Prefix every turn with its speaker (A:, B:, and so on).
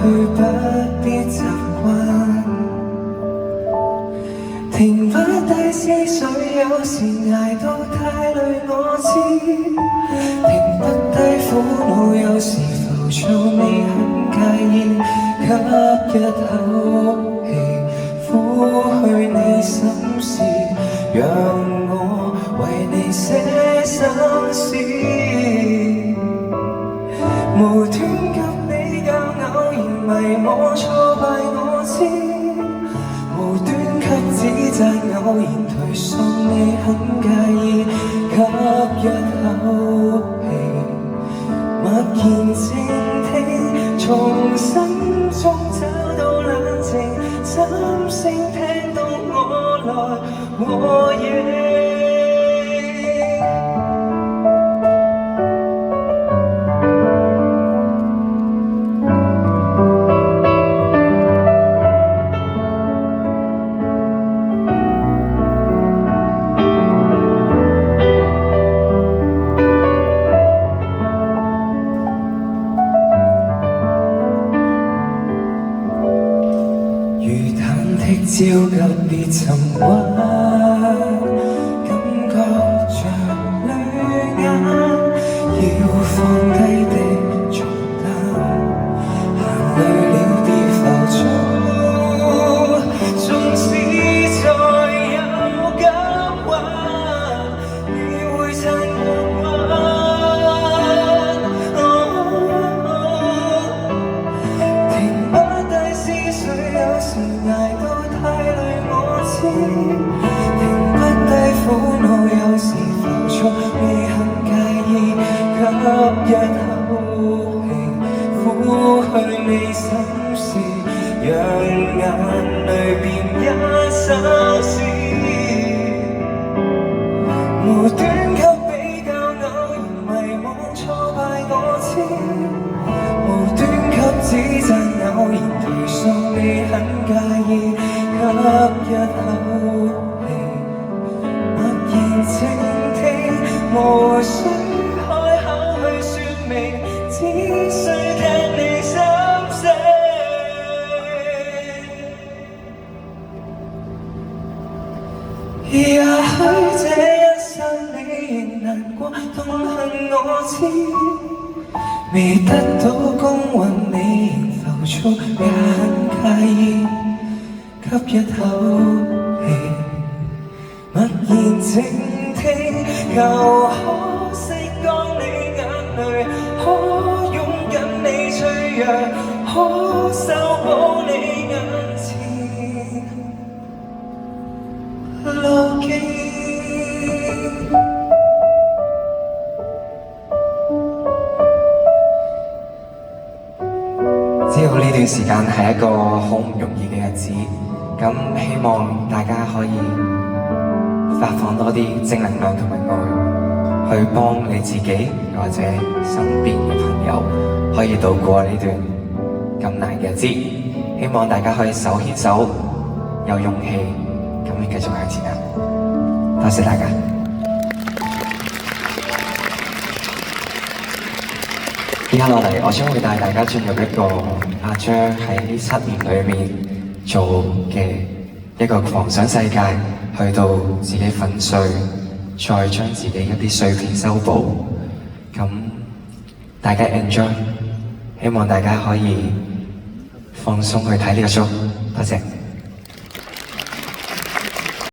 A: 去不必習慣，停不低思緒，有時捱到太累我知，停不低苦惱，有時浮躁未很介意，吸一口氣，撫去你心事，讓我為你寫心詩，無端給比較，偶然迷惘挫敗我知，無端給指責，偶然頹喪你很介意，吸一口氣，默然靜聽，從心中找到冷靜，心聲聽到我來和應。焦急別沉鬱，感覺着淚眼，要放低的重擔，行累了別浮躁，縱使再有急彎，你會撐我彎，停不低思緒，有時捱到太累我知，停不低苦惱，有時浮躁未很介意，吸一口氣，撫去你心事，讓眼淚變一首詩，無端給比較，偶然迷惘挫敗我知，無端給指責，偶然頹喪你很介意，吸一口氣，默然靜聽，無需開口去說明，只需聽你心聲。也許這一生你仍難過，痛恨我知，未得到公允你仍浮躁，也很介意。吸一口氣，默然靜聽，求可拭乾你眼淚，可擁緊你脆弱，可修補你眼前路徑。知道呢段時間係一個好唔容易嘅日子。咁希望大家可以發放多啲正能量同埋愛，去幫你自己或者身邊嘅朋友，可以度過呢段咁難嘅日子。希望大家可以手牽手，有勇氣咁樣繼續向前行。多謝大家。接下落嚟，我將會帶大家進入一個阿張喺呢7年裏面做嘅一個狂想世界，去到自己粉碎，再將自己一啲碎片修補。咁大家 enjoy，希望大家可以放鬆去睇呢個 show。多謝。